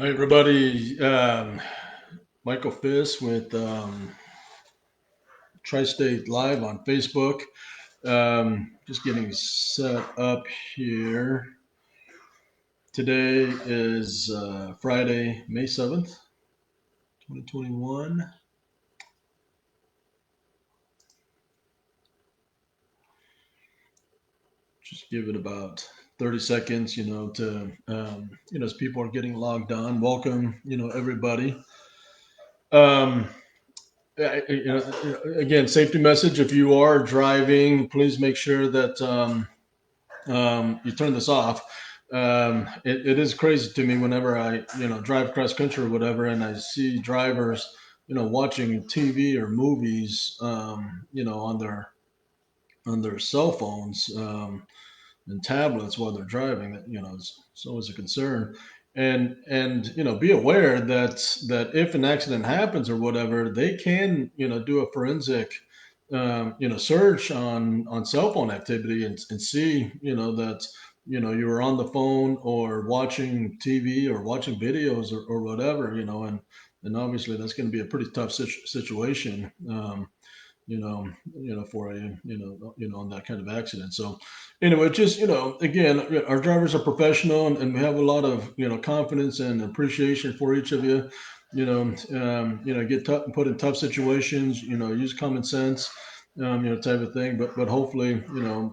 Hi, everybody. Michael Fisk with Tri-State Live on Facebook. Just getting set up here. Today is Friday, May 7th, 2021. Just give it about 30 seconds, as people are getting logged on. Welcome, everybody. Um, again, safety message: if you are driving, please make sure that you turn this off. It is crazy to me whenever I, drive cross country or whatever, and I see drivers, watching TV or movies, on their cell phones and tablets while they're driving. That it's always a concern. And be aware that if an accident happens or whatever, they can do a forensic search on cell phone activity and see that you were on the phone or watching TV or watching videos or whatever, and obviously that's going to be a pretty tough situation. For a, on that kind of accident. So anyway, just, again, our drivers are professional and we have a lot of, confidence and appreciation for each of you, get put in tough situations, use common sense, type of thing. But hopefully,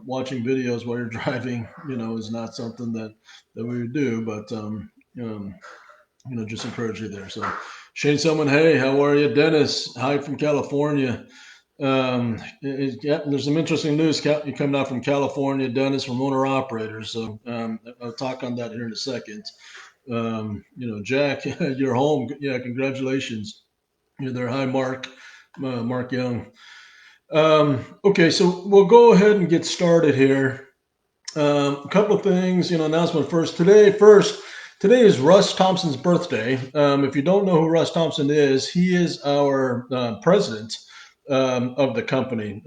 watching videos while you're driving, is not something that we would do, but, just encourage you there. So Shane Selman, hey, how are you? Dennis, hi from California. Yeah, there's some interesting news coming out from California. Dennis from owner operators. So I'll talk on that here in a second. Jack, you're home. Yeah, congratulations. You're there. Hi, Mark. Mark Young. Okay, so we'll go ahead and get started here. A couple of things, announcement first. Today is Russ Thompson's birthday. If you don't know who Russ Thompson is, he is our president of the company.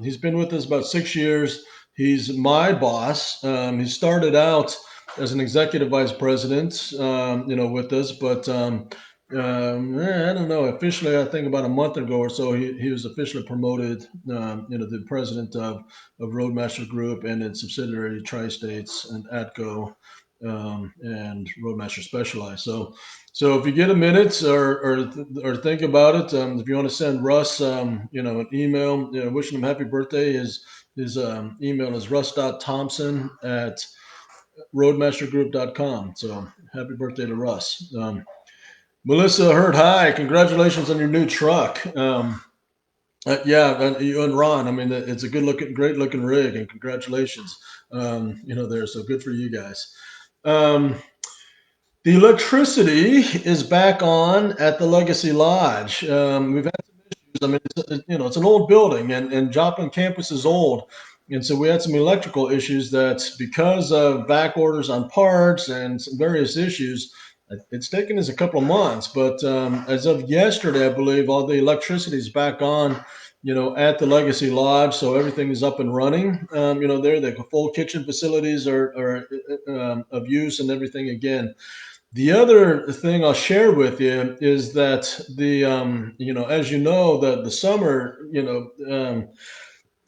He's been with us about 6 years. He's my boss. He started out as an executive vice president, with us, but I don't know. Officially, I think about a month ago or so, he was officially promoted, the president of Roadmaster Group and its subsidiary Tri-States and ATCO, and Roadmaster Specialized. So if you get a minute or think about it, if you want to send Russ, an email, wishing him happy birthday, his email is russ.thompson at roadmastergroup.com. So happy birthday to Russ. Melissa Hurt, hi, congratulations on your new truck. Yeah, you and Ron. I mean, it's a great looking rig, and congratulations. There. So good for you guys. Um, the electricity is back on at the Legacy Lodge. We've had some issues. I mean, it's an old building, and Joplin campus is old, and so we had some electrical issues that because of back orders on parts and some various issues, it's taken us a couple of months. But as of yesterday, I believe all the electricity is back on, at the Legacy Lodge, so everything is up and running. There the full kitchen facilities are of use and everything again. The other thing I'll share with you is that as the summer,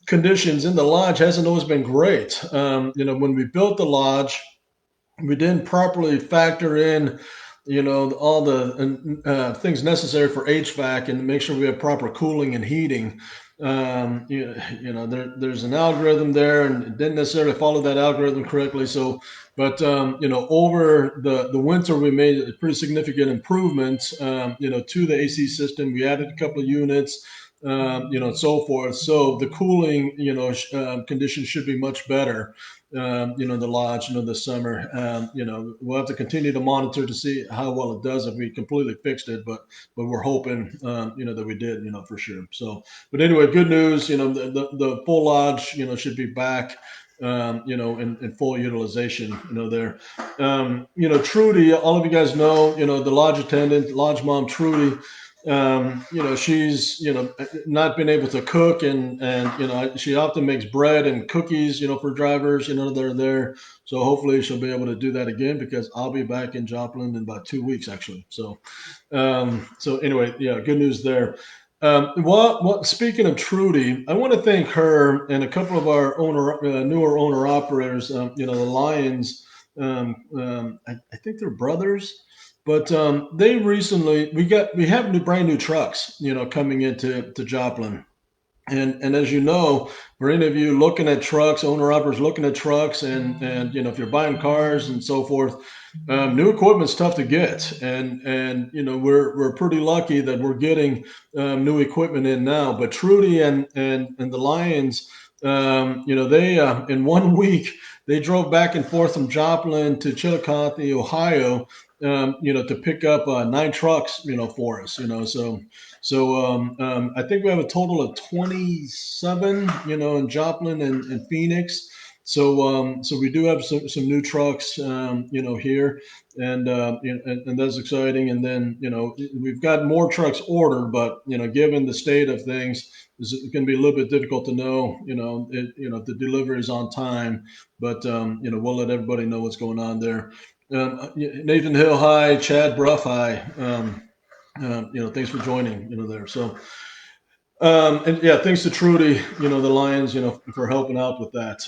conditions in the lodge hasn't always been great. When we built the lodge, we didn't properly factor in, all the things necessary for HVAC and make sure we have proper cooling and heating. There's an algorithm there, and it didn't necessarily follow that algorithm correctly. So, but over the winter, we made a pretty significant improvements, to the AC system. We added a couple of units, and so forth. So the cooling, conditions should be much better. The lodge, this summer. We'll have to continue to monitor to see how well it does if we completely fixed it, but we're hoping, that we did, for sure. So, but anyway, good news. The full lodge, should be back, in full utilization. There. Trudy, all of you guys know, the lodge attendant, lodge mom, Trudy. she's, not been able to cook, and she often makes bread and cookies, for drivers, that are there. So hopefully she'll be able to do that again, because I'll be back in Joplin in about 2 weeks, actually. So anyway, yeah, good news there. Speaking of Trudy, I want to thank her and a couple of our newer owner operators. The Lions. I think they're brothers, but they recently we have brand new trucks, coming into Joplin. And as you know, for any of you looking at trucks, owner operators looking at trucks, and if you're buying cars and so forth, new equipment's tough to get, and we're pretty lucky that we're getting new equipment in now. But Trudy and the Lions, they in 1 week they drove back and forth from Joplin to Chillicothe, Ohio, to pick up 9 trucks, for us, So I think we have a total of 27, in Joplin and Phoenix. So we do have some new trucks, here, and that's exciting. And then, we've got more trucks ordered, but, given the state of things, it's going to be a little bit difficult to know, if the delivery is on time. But, we'll let everybody know what's going on there. Nathan Hill, hi. Chad Bruff, hi. Thanks for joining, there. So, and yeah, thanks to Trudy, the Lions, for helping out with that.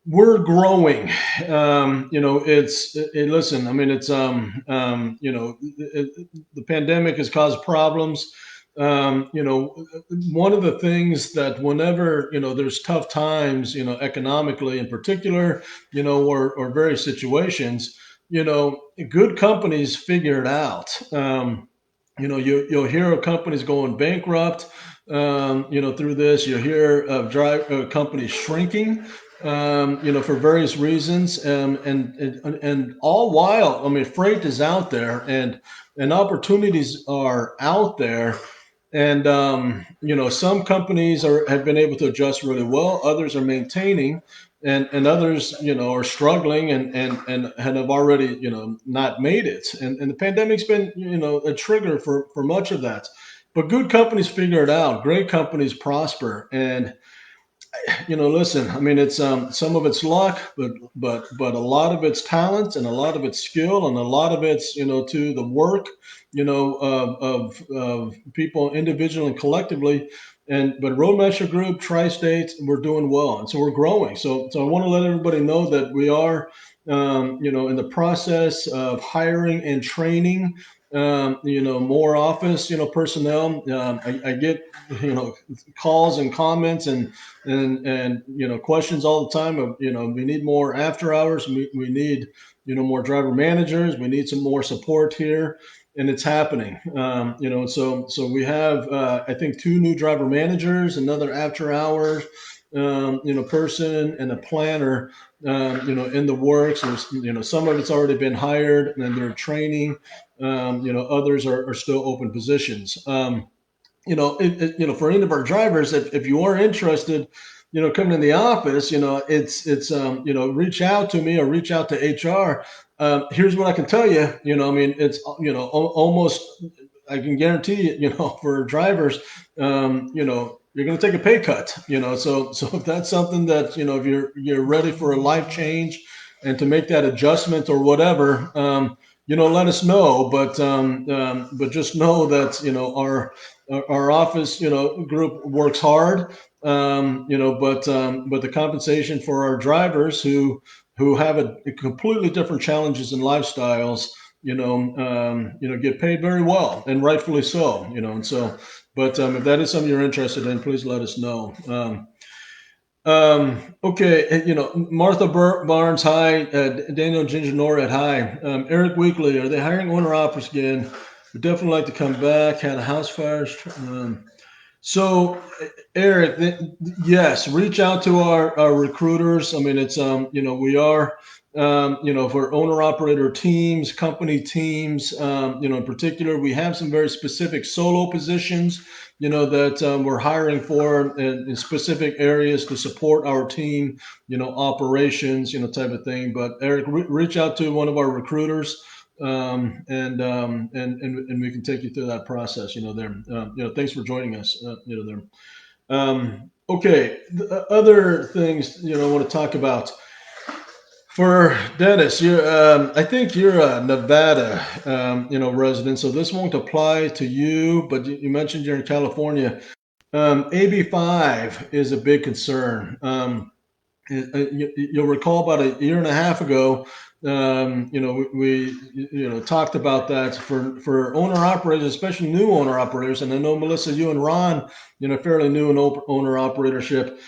We're growing. Listen, I mean, the pandemic has caused problems. One of the things that whenever, there's tough times, economically in particular, or various situations, good companies figure it out. You'll hear of companies going bankrupt, through this. You'll hear of companies shrinking, for various reasons, and all while, I mean, freight is out there, and opportunities are out there, and some companies have been able to adjust really well. Others are maintaining, and others, are struggling, and have already, not made it. And the pandemic's been, a trigger for much of that. But good companies figure it out. Great companies prosper. And listen, I mean, it's some of it's luck, but a lot of it's talent, and a lot of it's skill, and a lot of it's, to the work, of people individually and collectively. But Roadmaster Group, Tri-State, we're doing well, and so we're growing. So I want to let everybody know that we are, in the process of hiring and training, more office, personnel. I get, calls and comments, and questions all the time of, we need more after hours. We need, more driver managers. We need some more support here, and it's happening. So we have, I think, 2 new driver managers, another after hours, person, and a planner, in the works. There's, some of it's already been hired, and they're training. Others are still open positions. For any of our drivers, if you are interested, coming in the office, reach out to me or reach out to HR. Here's what I can tell you. I mean, it's, almost, I can guarantee you, for drivers, you're going to take a pay cut. So if that's something that, if you're ready for a life change and to make that adjustment or whatever, let us know. But just know that, our office, group works hard, but the compensation for our drivers who have a completely different challenges and lifestyles, get paid very well, and rightfully so, and so, but if that is something you're interested in, please let us know. Okay, Martha Barnes, hi. Daniel Ginger Norad, hi. Eric Weekly, are they hiring owner operators again? Would definitely like to come back. Had a house fire. So, Eric, yes, reach out to our recruiters. I mean, it's, we are, for owner operator teams, company teams, in particular, we have some very specific solo positions, that we're hiring for in specific areas to support our team, operations, type of thing. But Eric, reach out to one of our recruiters. And we can take you through that process. Thanks for joining us. There. Okay, other things I want to talk about for Dennis. I think you're a Nevada, resident, so this won't apply to you. But you mentioned you're in California. AB5 is a big concern. You'll recall about a year and a half ago, we talked about that for owner operators, especially new owner operators. And I know, Melissa, you and Ron, fairly new in owner operatorship.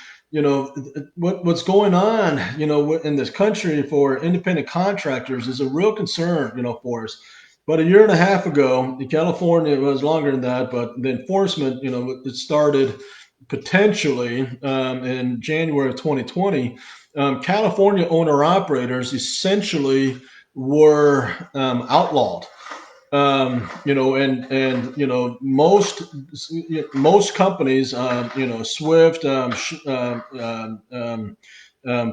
What's going on, in this country for independent contractors is a real concern, for us. But a year and a half ago, in California, it was longer than that, but the enforcement, it started potentially in January of 2020. California owner operators essentially were outlawed. Most companies, Swift,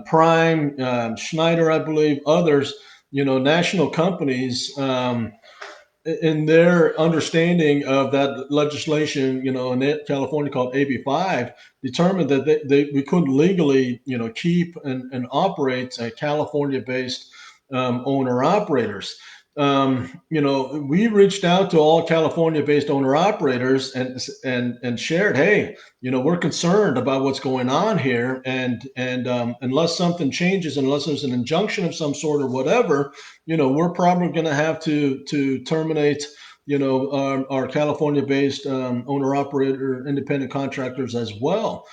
Prime, Schneider, I believe, others, national companies. In their understanding of that legislation, in California called AB5, determined that we couldn't legally, keep and operate California-based owner operators. We reached out to all California-based owner operators and shared, hey, we're concerned about what's going on here, and unless something changes, unless there's an injunction of some sort or whatever, we're probably going to have to terminate, our California-based owner operator independent contractors as well.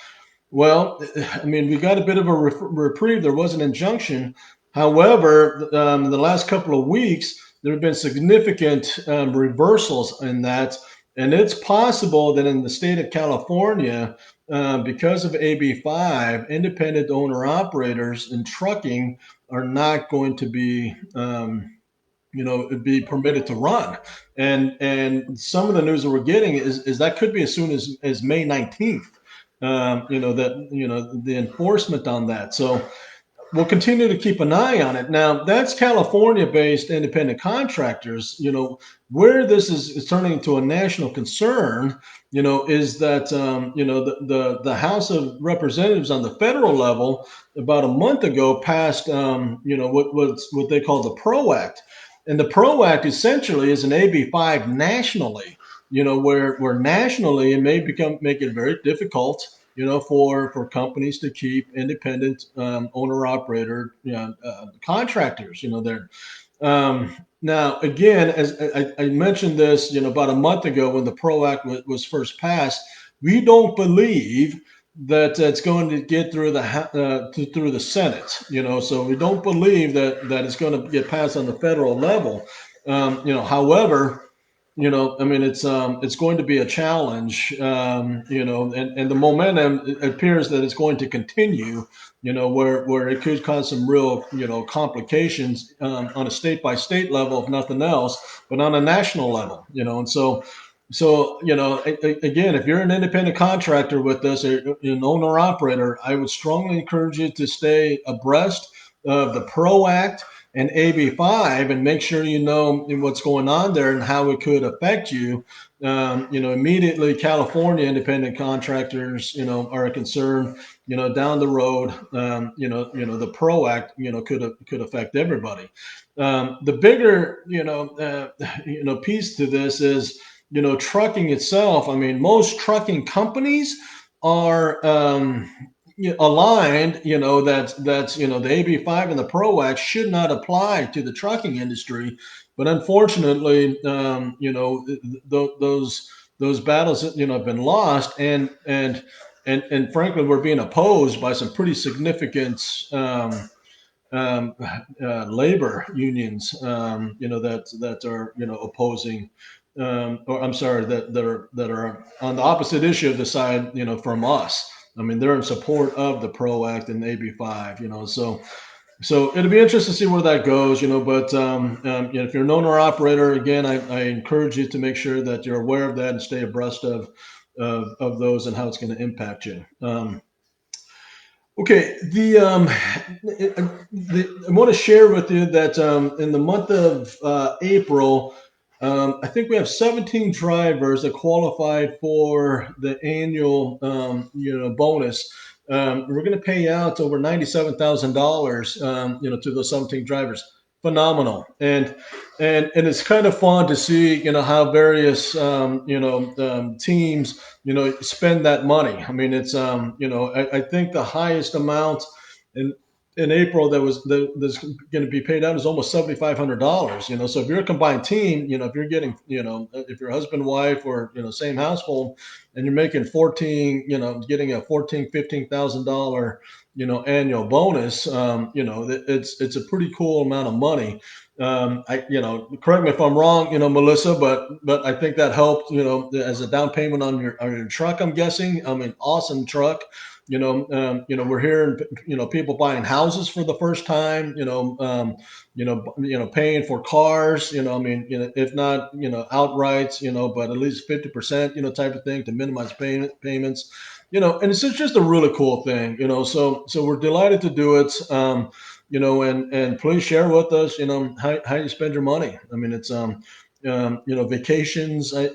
Well, I mean, we got a bit of a reprieve. There was an injunction. However, in the last couple of weeks, there have been significant reversals in that. And it's possible that in the state of California, because of AB5, independent owner operators in trucking are not going to be, be permitted to run. And some of the news that we're getting is that could be as soon as May 19th. The enforcement on that. So we'll continue to keep an eye on it. Now, that's California-based independent contractors. Where this is turning into a national concern, is that the House of Representatives on the federal level about a month ago passed what they call the PRO Act, and the PRO Act essentially is an AB5 nationally. Where nationally it may make it very difficult, for companies to keep independent owner operator contractors, there. Now, again, as I mentioned this, about a month ago when the PRO Act was first passed, we don't believe that it's going to get through the Senate, so we don't believe that it's going to get passed on the federal level. However, I mean, it's going to be a challenge, and the momentum, it appears that it's going to continue, where it could cause some real, complications on a state by state level, if nothing else, but on a national level, and so, again, if you're an independent contractor with us, or an owner operator, I would strongly encourage you to stay abreast of the PRO Act and AB5 and make sure you know what's going on there and how it could affect you. Immediately California independent contractors, are a concern, down the road, the PRO Act, could affect everybody. The bigger, piece to this is, trucking itself. I mean, most trucking companies are, aligned, that's the AB5 and the PRO Act should not apply to the trucking industry, but unfortunately, those battles, have been lost, and frankly, we're being opposed by some pretty significant labor unions, that are, opposing. Or I'm sorry, that are on the opposite issue of the side, from us. I mean, they're in support of the PRO Act and AB5, so it'll be interesting to see where that goes, but if you're an owner operator, again, I encourage you to make sure that you're aware of that and stay abreast of those and how it's going to impact you. Okay, I want to share with you that in the month of April, I think we have 17 drivers that qualified for the annual, bonus. We're going to pay out over $97,000, to those 17 drivers. Phenomenal, and it's kind of fun to see, how various, teams, spend that money. I mean, it's I think the highest amount in April that's going to be paid out is almost $7,500. So if you're a combined team, if you're getting, if you're husband, wife, or same household, and you're making 14, getting a 14, $15,000, annual bonus, it's a pretty cool amount of money. Correct me if I'm wrong, Melissa, but I think that helped, as a down payment on your truck. I'm guessing. I mean, awesome truck. We're hearing, people buying houses for the first time. Paying for cars. I mean, if not, outright, but at least 50%, type of thing to minimize payments. And it's just a really cool thing. So we're delighted to do it. And please share with us, how you spend your money. I mean, it's vacations. I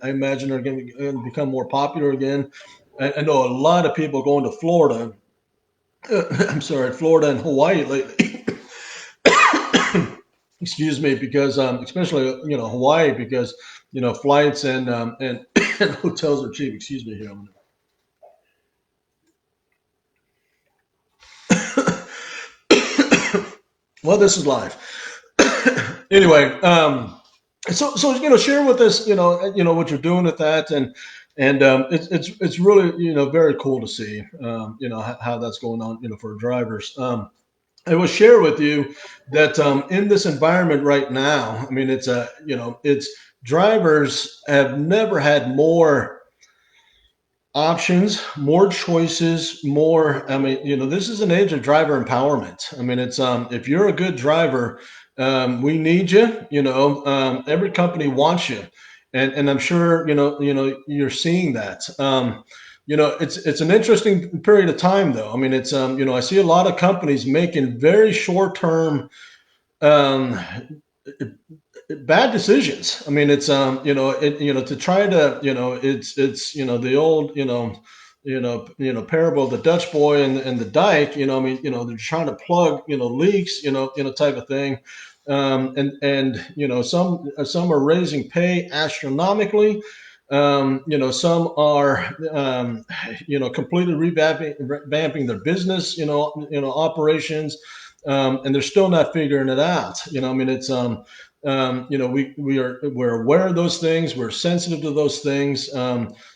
imagine are going to become more popular again. I know a lot of people going to Florida. I'm sorry, Florida and Hawaii lately. Excuse me, because especially Hawaii, because flights and and hotels are cheap. Excuse me here. Well, this is live. Anyway, so share with us, what you're doing with that, and it's really, very cool to see, how that's going on, for drivers. I will share with you that in this environment right now, I mean, it's drivers have never had more options, more choices, more. I mean, this is an age of driver empowerment. I mean, it's if you're a good driver, we need you. Every company wants you, and I'm sure you're seeing that. It's an interesting period of time, though. I mean, it's I see a lot of companies making very short term, um, bad decisions. I mean, it's to try to, it's the old, parable of the Dutch boy and the dike. I mean, they're trying to plug, leaks, type of thing. And some are raising pay astronomically. Some are, completely revamping their business, operations, and they're still not figuring it out. I mean, it's we're aware of those things. We're sensitive to those things.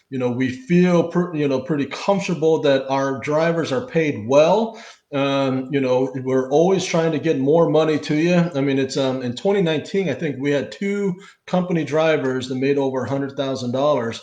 We feel pretty comfortable that our drivers are paid well. We're always trying to get more money to you. I mean, it's in 2019, I think we had two company drivers that made over $100,000.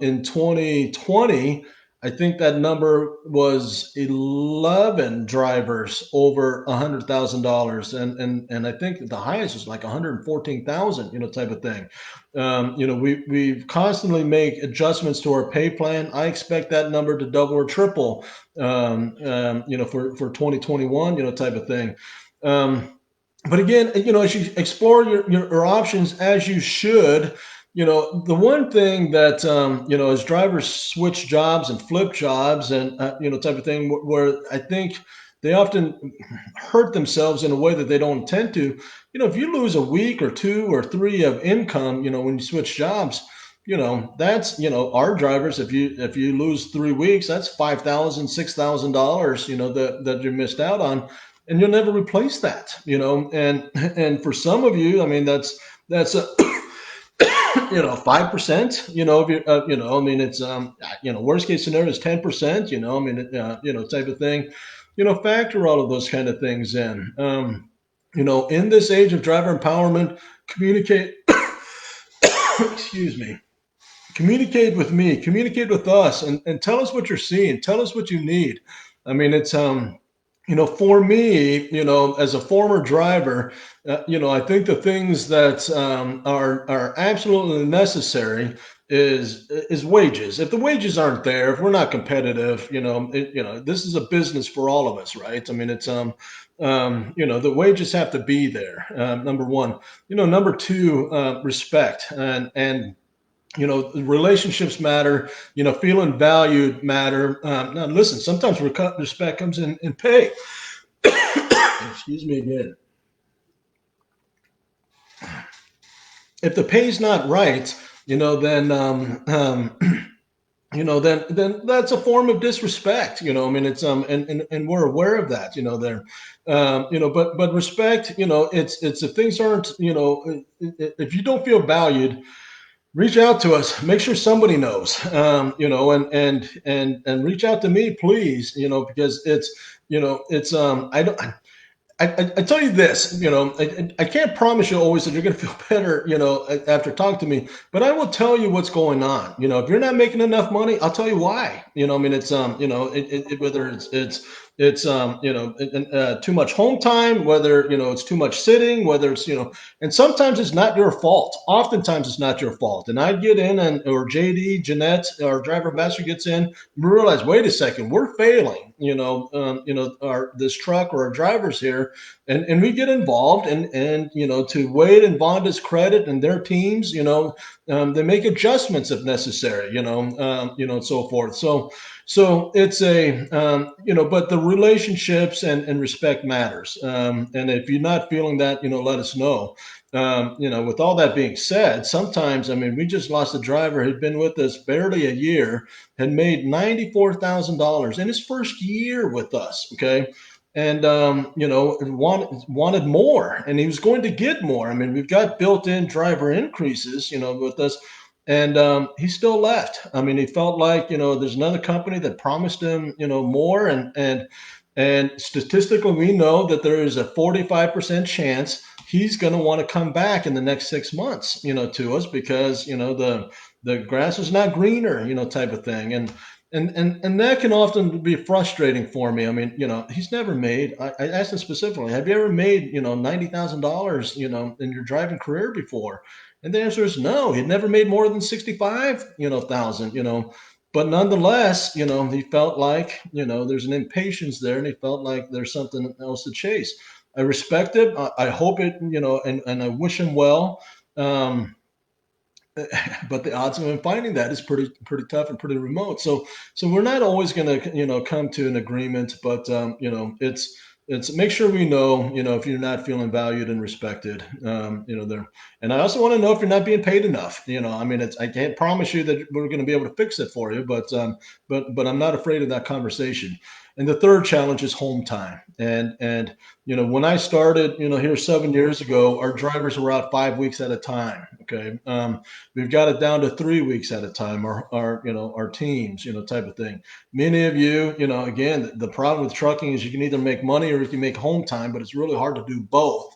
In 2020, I think that number was 11 drivers over $100,000, and I think the highest was like 114,000, type of thing. We constantly make adjustments to our pay plan. I expect that number to double or triple, for 2021, type of thing. But again, as you explore your options, as you should, the one thing that, as drivers switch jobs and flip jobs and, type of thing, where I think they often hurt themselves in a way that they don't intend to. If you lose a week or two or three of income, when you switch jobs, that's, our drivers, if you lose 3 weeks, that's $5,000, $6,000, that you missed out on, and you'll never replace that. And for some of you, I mean, that's a 5%, if you I mean, it's worst case scenario is 10%, I mean, type of thing. Factor all of those kind of things in. In this age of driver empowerment, communicate. Excuse me. Communicate with me. Communicate with us, and tell us what you're seeing. Tell us what you need. I mean, it's for me, as a former driver, I think the things that are absolutely necessary is wages. If the wages aren't there, if we're not competitive, this is a business for all of us, right? I mean, it's the wages have to be there. Number one, number two, respect and relationships matter. Feeling valued matter. Now, listen, sometimes respect comes in pay. Excuse me again. If the pay's not right, then that's a form of disrespect. I mean, it's and we're aware of that. There, but respect. It's if things aren't, if you don't feel valued, reach out to us. Make sure somebody knows. And reach out to me, please. Because it's I don't. I tell you this, I can't promise you always that you're going to feel better, after talking to me, but I will tell you what's going on. If you're not making enough money, I'll tell you why. I mean, it's whether it's too much home time, whether it's too much sitting, whether it's and sometimes it's not your fault. Oftentimes it's not your fault. And I get in, and or JD, Jeanette, our driver master gets in, we realize, wait a second, we're failing. Our this truck or our drivers here, and we get involved, and to Wade and Vonda's credit and their teams, they make adjustments if necessary, and so forth. So it's but the relationships and respect matters. And if you're not feeling that, let us know. With all that being said, sometimes, I mean, we just lost a driver who'd been with us barely a year, had made $94,000 in his first year with us. Okay. And, wanted more, and he was going to get more. I mean, we've got built-in driver increases, with us. And he still left. I mean, he felt like, there's another company that promised him, more. And statistically, we know that there is a 45% chance he's going to want to come back in the next 6 months, to us, because, the grass is not greener, type of thing. And that can often be frustrating for me. I mean, he's never made, I asked him specifically, have you ever made, $90,000, in your driving career before? And the answer is no. He'd never made more than 65, thousand, but nonetheless, he felt like, there's an impatience there, and he felt like there's something else to chase. I respect it. I hope it, and I wish him well. But the odds of him finding that is pretty tough and pretty remote. So we're not always going to come to an agreement, but it's make sure we know, if you're not feeling valued and respected, there. And I also want to know if you're not being paid enough. I mean, I can't promise you that we're going to be able to fix it for you, but I'm not afraid of that conversation. And the third challenge is home time. And when I started, here 7 years ago, our drivers were out 5 weeks at a time. Okay, we've got it down to 3 weeks at a time. Our teams, type of thing. Many of you, again, the problem with trucking is you can either make money or you can make home time, but it's really hard to do both.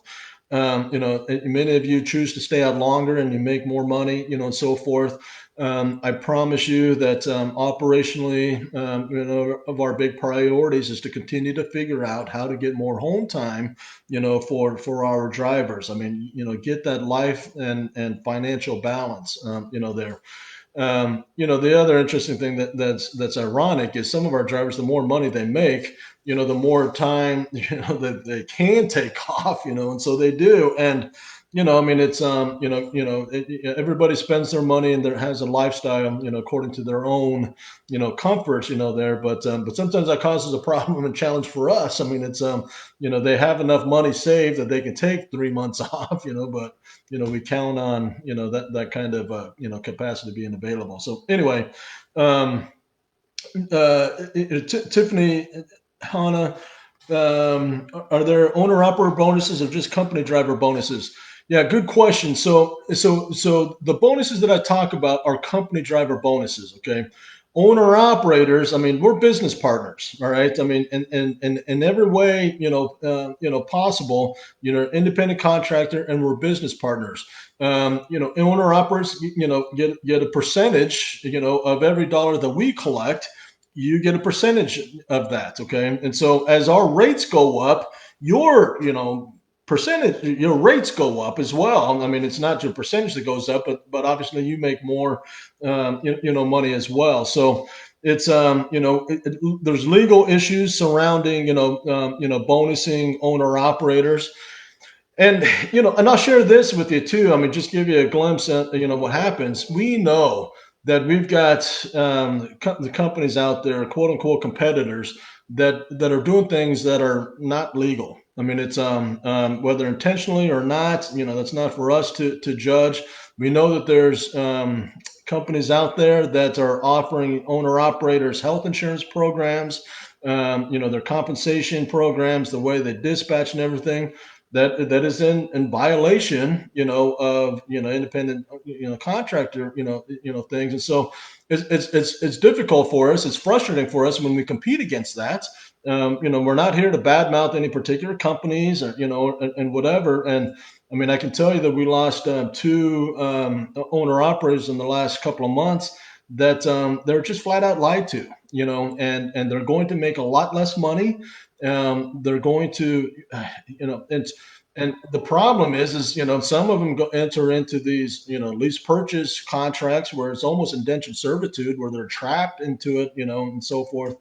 Many of you choose to stay out longer and you make more money, and so forth. I promise you that operationally, of our big priorities is to continue to figure out how to get more home time, for our drivers. I mean, get that life and financial balance, there. The other interesting thing that's ironic is some of our drivers, the more money they make, the more time, that they can take off, and so they do. And, I mean, it's, everybody spends their money and there has a lifestyle, according to their own, comforts, there. But sometimes that causes a problem and challenge for us. I mean, it's, they have enough money saved that they can take 3 months off, but, we count on, that kind of, capacity being available. So anyway, Tiffany, Hannah, are there owner operator bonuses or just company driver bonuses? Yeah, good question. So the bonuses that I talk about are company driver bonuses. Okay. Owner operators, I mean, we're business partners. All right. I mean, in every way, possible, independent contractor, and we're business partners. Owner operators, get a percentage, of every dollar that we collect. You get a percentage of that. Okay. And so as our rates go up, your, percentage, your rates go up as well. I mean, it's not your percentage that goes up, but obviously you make more, money as well. So it's, there's legal issues surrounding, bonusing owner operators. And and I'll share this with you too. I mean, just give you a glimpse at what happens. We know that we've got the companies out there, quote unquote competitors, that are doing things that are not legal. I mean, it's whether intentionally or not. That's not for us to judge. We know that there's companies out there that are offering owner operators health insurance programs, their compensation programs, the way they dispatch and everything that is in violation, of independent contractor things, and so it's difficult for us. It's frustrating for us when we compete against that. We're not here to badmouth any particular companies or and whatever. And I mean, I can tell you that we lost two owner operators in the last couple of months that they're just flat out lied to, and they're going to make a lot less money. They're going to, and the problem is some of them enter into these lease purchase contracts where it's almost indentured servitude, where they're trapped into it, and so forth.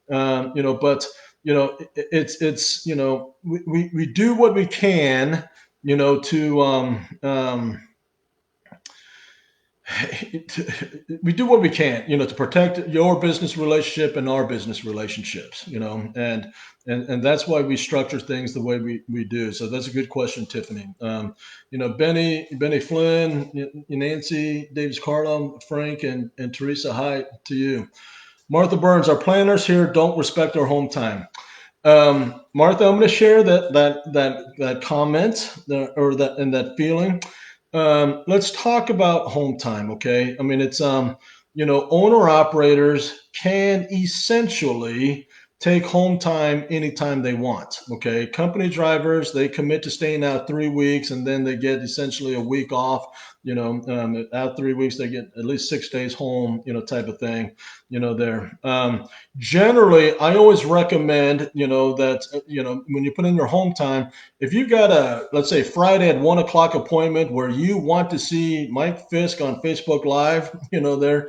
But it's we do what we can, to we do what we can, to protect your business relationship and our business relationships, and that's why we structure things the way we do. So that's a good question, Tiffany. Benny Flynn, Nancy, Davis Carlum, Frank, and Teresa, hi to you. Martha Burns, our planners here don't respect our home time. Martha, I'm going to share that comment, or that feeling. Let's talk about home time, okay? I mean, it's owner operators can essentially take home time anytime they want, okay? Company drivers, they commit to staying out 3 weeks, and then they get essentially a week off. Out 3 weeks, they get at least 6 days home, type of thing, there. Generally, I always recommend, that, when you put in your home time, if you've got let's say Friday at 1 o'clock appointment where you want to see Mike Fisk on Facebook Live, there,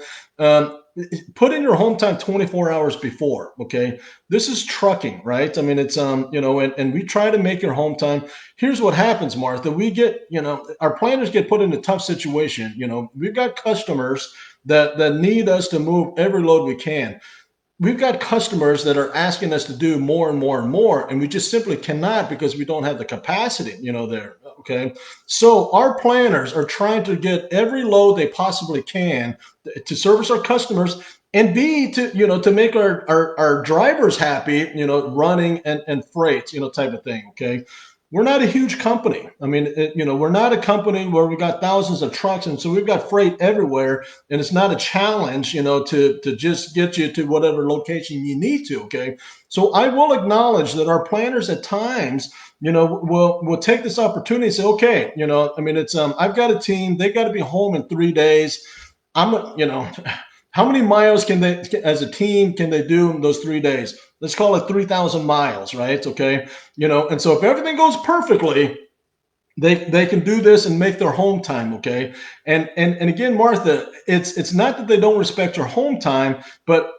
put in your home time 24 hours before. Okay. This is trucking, right? I mean, it's, and we try to make your home time. Here's what happens, Martha. We get, our planners get put in a tough situation. We've got customers that need us to move every load we can. We've got customers that are asking us to do more and more and more, and we just simply cannot because we don't have the capacity, there. Okay. So our planners are trying to get every load they possibly can to service our customers, and B, to make our drivers happy, running and freight, type of thing. Okay. We're not a huge company. I mean, we're not a company where we got thousands of trucks, and so we've got freight everywhere, and it's not a challenge, to just get you to whatever location you need to. Okay, so I will acknowledge that our planners at times, will take this opportunity and say, okay, I mean, it's I've got a team, they got to be home in 3 days. How many miles can they, as a team, can they do in those 3 days? Let's call it 3,000 miles, right? Okay. And so if everything goes perfectly, they can do this and make their home time. Okay. And again, Martha, it's not that they don't respect your home time, but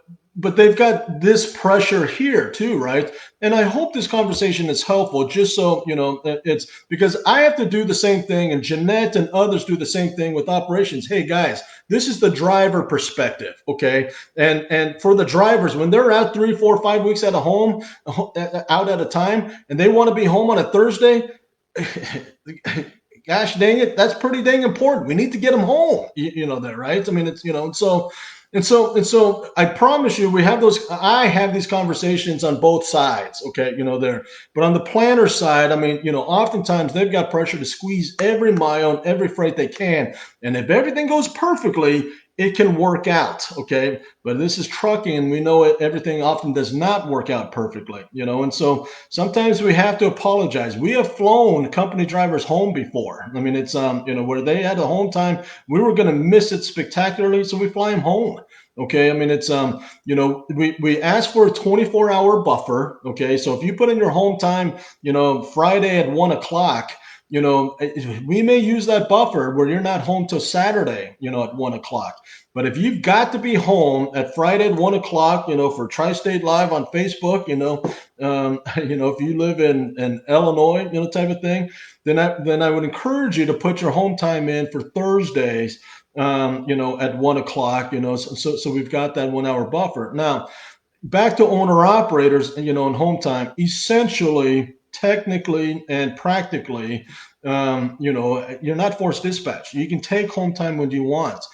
they've got this pressure here too, right? And I hope this conversation is helpful, just so it's because I have to do the same thing, and Jeanette and others do the same thing with operations. Hey guys, this is the driver perspective, okay? And for the drivers, when they're out 3, 4, 5 weeks out of home, out at a time, and they want to be home on a Thursday, gosh dang it, that's pretty dang important. We need to get them home, there, right? I mean, it's and so I promise you, I have these conversations on both sides, okay, there. But on the planner side, I mean, oftentimes they've got pressure to squeeze every mile and every freight they can. And if everything goes perfectly, it can work out, okay? But this is trucking, and we know everything often does not work out perfectly, and so sometimes we have to apologize. We have flown company drivers home before. I mean, it's, where they had a home time, we were going to miss it spectacularly, so we fly them home. Okay, I mean it's we ask for a 24-hour buffer. Okay, so if you put in your home time, Friday at 1 o'clock, we may use that buffer where you're not home till Saturday, at 1 o'clock. But if you've got to be home at Friday at 1 o'clock, for Tri-State Live on Facebook, if you live in Illinois, type of thing, then I would encourage you to put your home time in for Thursdays, at 1 o'clock, so we've got that 1 hour buffer. Now, back to owner operators, and home time, essentially, technically, and practically, you're not forced dispatch. You can take home time when you want.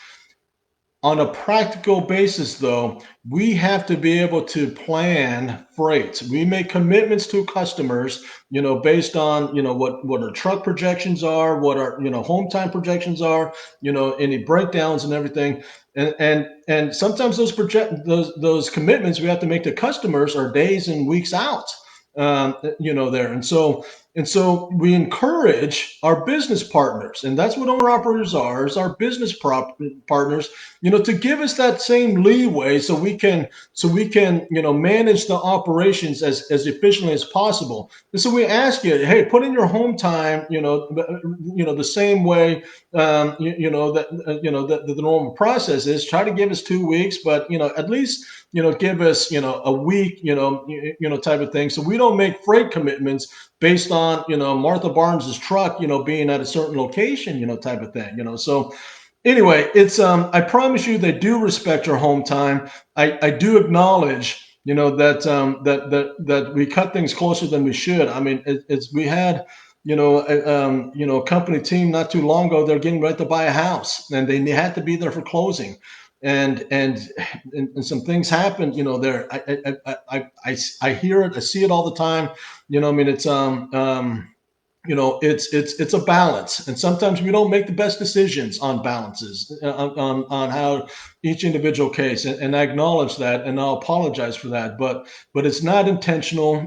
On a practical basis, though, we have to be able to plan freight. We make commitments to customers, based on, what our truck projections are, what our, home time projections are, any breakdowns and everything. And sometimes those commitments we have to make to customers are days and weeks out, there. And so we encourage our business partners, and that's what owner operators are, is our business partners, to give us that same leeway so we can manage the operations as efficiently as possible. And so we ask you, hey, put in your home time, the same way, that the normal process is. Try to give us 2 weeks, but at least give us a week, type of thing, so we don't make freight commitments based on Martha Barnes's truck being at a certain location, type of thing. So anyway, it's I promise you they do respect your home time. I do acknowledge that we cut things closer than we should. I mean, we had a company team not too long ago. They're getting ready to buy a house, and they had to be there for closing. And some things happened, there. I hear it, I see it all the time. I mean, it's a balance, and sometimes we don't make the best decisions on balances, on how each individual case, and I acknowledge that, and I'll apologize for that, but it's not intentional,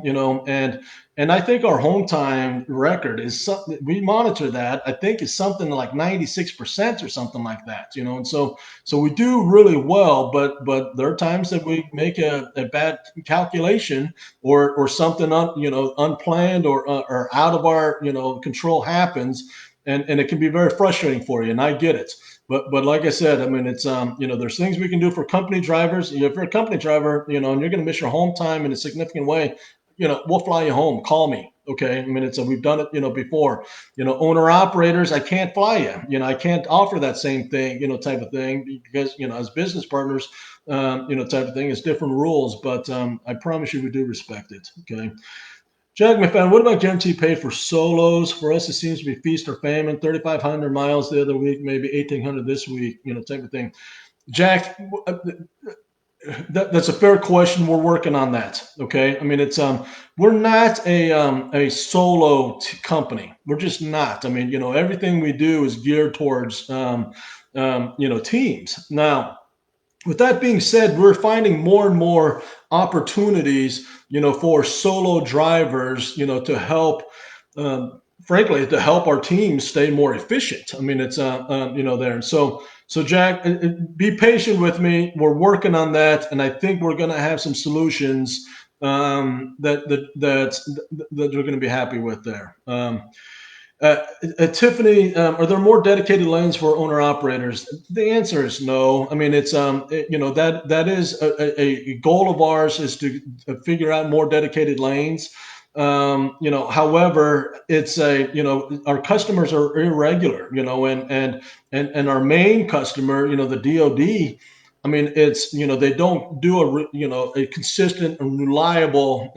and I think our home time record is something we monitor, that I think is something like 96% or something like that, and so we do really well, but there are times that we make a bad calculation, or something unplanned, or out of our control happens, and it can be very frustrating for you, and I get it. But like I said, I mean, it's there's things we can do for company drivers. If you're a company driver, and you're going to miss your home time in a significant way, we'll fly you home. Call me. Okay. I mean, we've done it, before. Owner operators, I can't fly you. I can't offer that same thing, type of thing, because as business partners, type of thing, it's different rules. But I promise you, we do respect it. Okay. Jack McFadden, what about guaranteed pay for solos? For us, it seems to be feast or famine. 3,500 miles the other week, maybe 1,800 this week, type of thing. Jack, that's a fair question. We're working on that. Okay. I mean, we're not a solo company. We're just not. I mean, everything we do is geared towards teams. Now, with that being said, we're finding more and more opportunities, for solo drivers, to help, frankly, to help our teams stay more efficient. I mean, it's, there. And so Jack, be patient with me. We're working on that, and I think we're going to have some solutions, that we're going to be happy with there. Tiffany, are there more dedicated lanes for owner operators? The answer is no. I mean, it's that is a goal of ours, is to figure out more dedicated lanes. However, it's our customers are irregular, and our main customer, the DoD. I mean, it's they don't do a consistent and reliable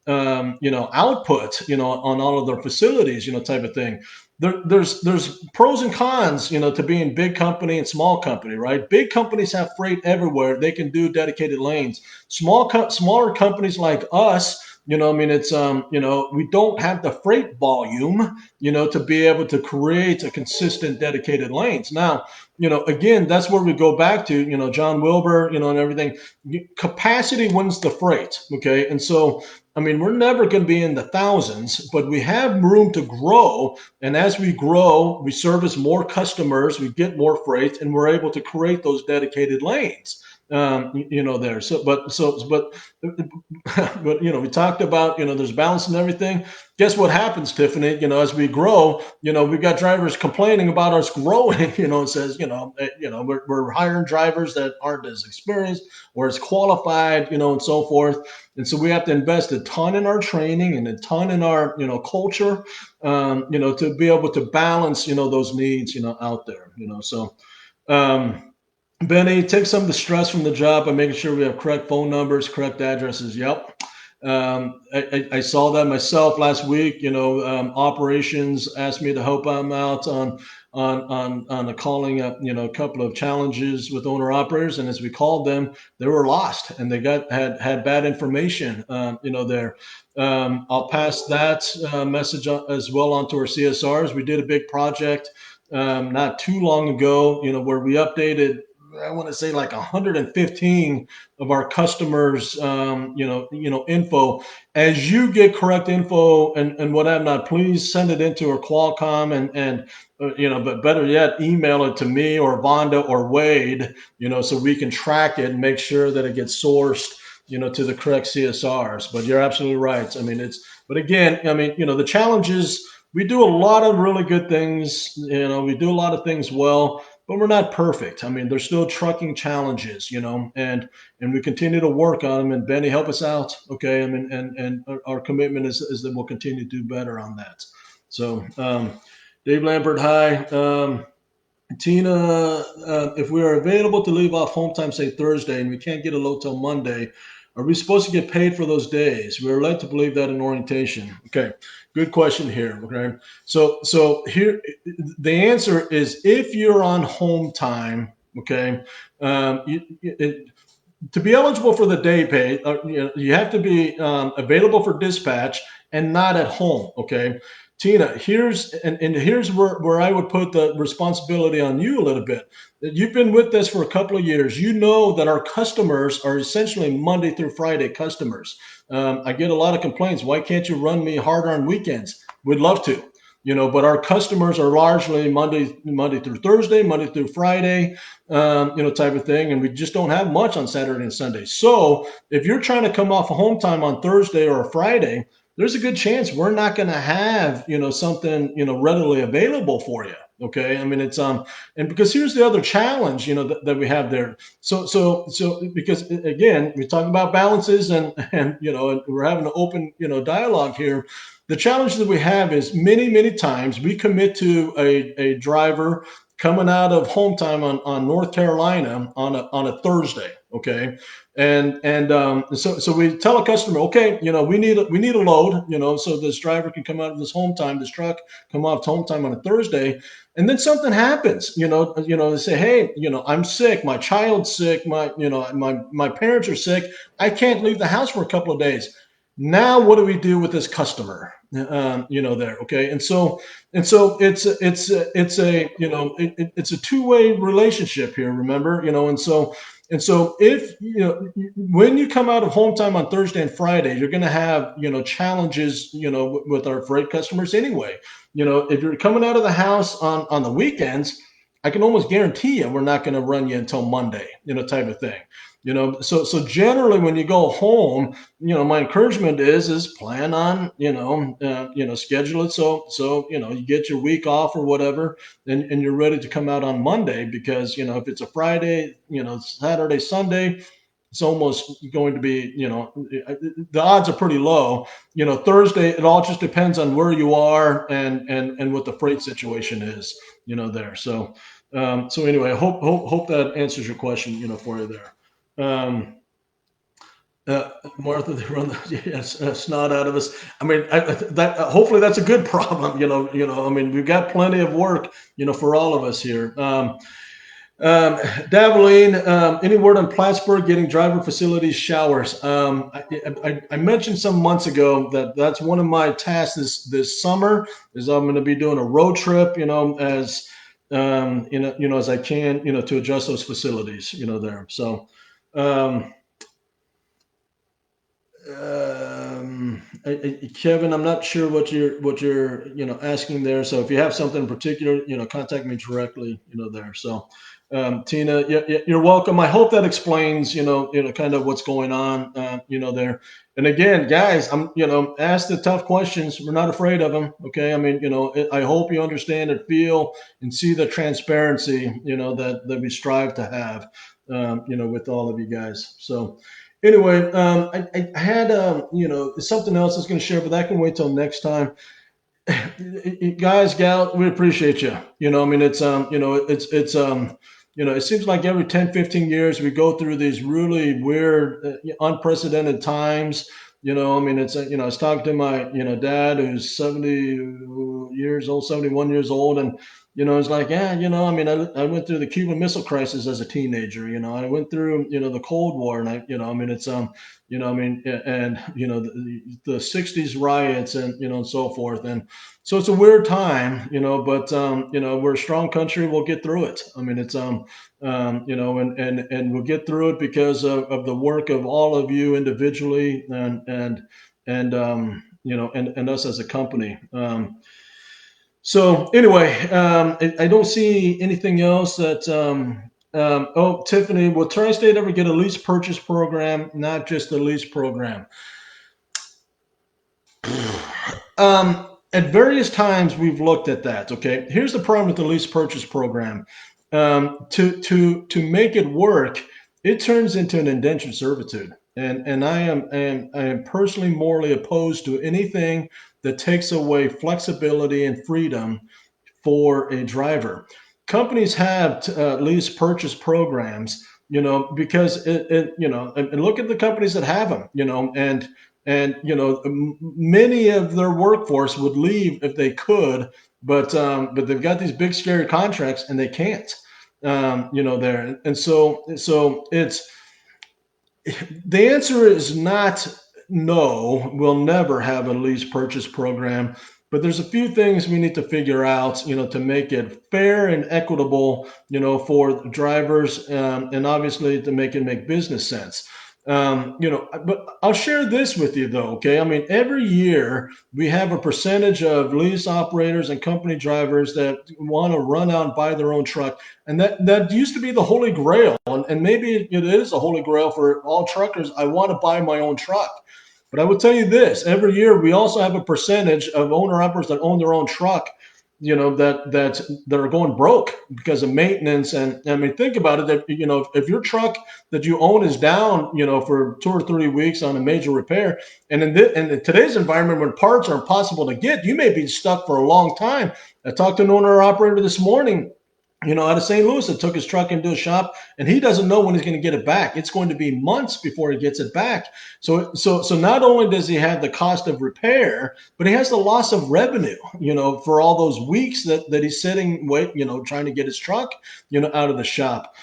output, on all of their facilities, type of thing. There's pros and cons, to being big company and small company, right? Big companies have freight everywhere. They can do dedicated lanes. Smaller companies like us, I mean, it's we don't have the freight volume, to be able to create a consistent dedicated lanes. Now, again, that's where we go back to, John Wilbur, and everything. Capacity wins the freight. Okay. And so, I mean, we're never going to be in the thousands, but we have room to grow. And as we grow, we service more customers, we get more freight, and we're able to create those dedicated lanes. There. But we talked about, there's balance and everything. Guess what happens, Tiffany? As we grow, we've got drivers complaining about us growing. It says, we're hiring drivers that aren't as experienced or as qualified, and so forth. And so we have to invest a ton in our training and a ton in our, culture, to be able to balance, those needs, out there, so. Um, Benny, take some of the stress from the job by making sure we have correct phone numbers, correct addresses. Yep. I saw that myself last week. Operations asked me to help them out on a calling up, a couple of challenges with owner operators, and as we called them, they were lost and they had bad information. There. I'll pass that message as well onto our CSRs. We did a big project not too long ago, where we updated, I want to say like 115 of our customers, info. As you get correct info and whatnot, please send it into our Qualcomm and but better yet, email it to me or Vonda or Wade, so we can track it and make sure that it gets sourced, to the correct CSRs. But you're absolutely right. I mean, but again, I mean, the challenge is we do a lot of really good things. We do a lot of things well, but we're not perfect. I mean, there's still trucking challenges, and we continue to work on them. And Benny, help us out, okay? I mean, and our commitment is that we'll continue to do better on that. So, Dave Lambert, hi. Tina, if we are available to leave off home time, say Thursday, and we can't get a load till Monday, are we supposed to get paid for those days? We are led to believe that in orientation. Okay, good question here. Okay, so here the answer is if you're on home time. Okay, to be eligible for the day pay, you have to be available for dispatch and not at home. Okay, Tina, here's where I would put the responsibility on you a little bit. You've been with us for a couple of years. You know that our customers are essentially Monday through Friday customers. I get a lot of complaints. Why can't you run me harder on weekends? We'd love to, but our customers are largely Monday through Thursday, Monday through Friday, type of thing. And we just don't have much on Saturday and Sunday. So if you're trying to come off a home time on Thursday or a Friday, there's a good chance we're not going to have, something, readily available for you. Okay. I mean, and because here's the other challenge, that we have there. So, because again, we talk about balances and we're having an open, dialogue here. The challenge that we have is many times we commit to a driver coming out of home time on North Carolina on a Thursday. Okay. So we tell a customer, okay, we need a load, so this driver can come out of this home time, this truck come off home time on a Thursday, and then something happens, they say, hey, I'm sick, my child's sick, my parents are sick, I can't leave the house for a couple of days. Now, what do we do with this customer? There, okay, and so it's a two-way relationship here. Remember, and so if when you come out of home time on Thursday and Friday, you're going to have challenges with our freight customers anyway. If you're coming out of the house on the weekends, I can almost guarantee you we're not going to run you until Monday, type of thing. So generally when you go home, my encouragement is plan on, schedule it so you get your week off or whatever, and you're ready to come out on Monday, because if it's a Friday, Saturday, Sunday, it's almost going to be, the odds are pretty low. Thursday, it all just depends on where you are and what the freight situation is, there. So anyway, I hope that answers your question, for you there. Martha, they run the snot out of us. I mean, hopefully that's a good problem. I mean, we've got plenty of work, for all of us here. Daveline, any word on Plattsburgh getting driver facilities showers? I mentioned some months ago that that's one of my tasks this summer is I'm going to be doing a road trip, as as I can, to adjust those facilities, there. So, um, Kevin, I'm not sure what you're asking there. So if you have something in particular, contact me directly, there. So, Tina, you're welcome. I hope that explains, kind of what's going on, there. And again, guys, ask the tough questions. We're not afraid of them. Okay. I mean, I hope you understand and feel and see the transparency, that we strive to have, with all of you guys. So. Anyway, I had something else I was going to share, but that can wait till next time. Guys, gal, we appreciate you. I mean, it seems like every 10, 15 years we go through these really weird, unprecedented times. I mean, I was talking to my, dad who's 70 years old, 71 years old. And, it's like, yeah, I mean, I went through the Cuban Missile Crisis as a teenager. I went through, the Cold War, and I mean, I mean, and, the 60s riots and, and so forth. And, so it's a weird time, but we're a strong country. We'll get through it. I mean, and we'll get through it because of the work of all of you individually and us as a company. So anyway, I don't see anything else that. Oh, Tiffany, will Tri-State ever get a lease purchase program, not just a lease program? At various times we've looked at that. Okay, here's the problem with the lease purchase program. To make it work, it turns into an indentured servitude, and I am personally morally opposed to anything that takes away flexibility and freedom for a driver. Companies have lease purchase programs, because and look at the companies that have them, and many of their workforce would leave if they could, but they've got these big scary contracts and they can't, there. And so it's the answer is not no. We'll never have a lease purchase program, but there's a few things we need to figure out, to make it fair and equitable, for drivers, and obviously to make business sense. But I'll share this with you though. Okay. I mean, every year we have a percentage of lease operators and company drivers that want to run out and buy their own truck. And that used to be the holy grail. And maybe it is a holy grail for all truckers. I want to buy my own truck. But I will tell you this, every year we also have a percentage of owner operators that own their own truck, that are going broke because of maintenance. And I mean, think about it. That if your truck that you own is down, for 2 or 3 weeks on a major repair, and in today's environment when parts are impossible to get, you may be stuck for a long time. I talked to an owner operator this morning, out of St. Louis, that took his truck into a shop, and he doesn't know when he's going to get it back. It's going to be months before he gets it back. So not only does he have the cost of repair, but he has the loss of revenue, for all those weeks that he's sitting, trying to get his truck, out of the shop.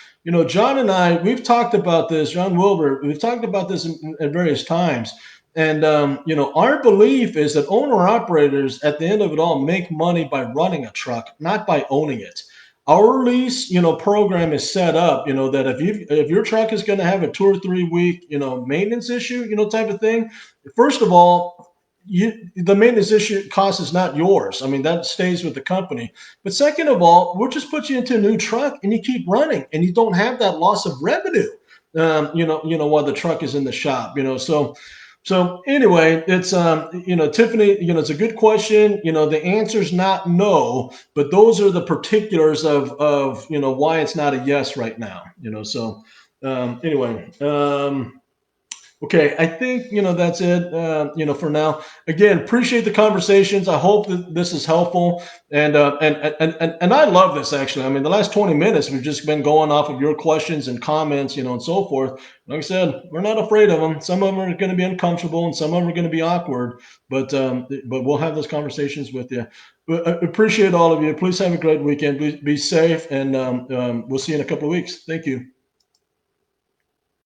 John and I, we've talked about this, John Wilbur, we've talked about this at various times. And, our belief is that owner operators at the end of it all make money by running a truck, not by owning it. Our lease, program is set up, that if your truck is going to have a 2 or 3 week, maintenance issue, type of thing, first of all, the maintenance issue cost is not yours. I mean, that stays with the company. But second of all, we'll just put you into a new truck and you keep running and you don't have that loss of revenue, while the truck is in the shop, So anyway, it's Tiffany, it's a good question. The answer is not no, but those are the particulars of why it's not a yes right now. So anyway, Okay, I think that's it. For now. Again, appreciate the conversations. I hope that this is helpful, and I love this actually. I mean, the last 20 minutes we've just been going off of your questions and comments, and so forth. Like I said, we're not afraid of them. Some of them are going to be uncomfortable, and some of them are going to be awkward. But we'll have those conversations with you. But I appreciate all of you. Please have a great weekend. Be safe, and we'll see you in a couple of weeks. Thank you.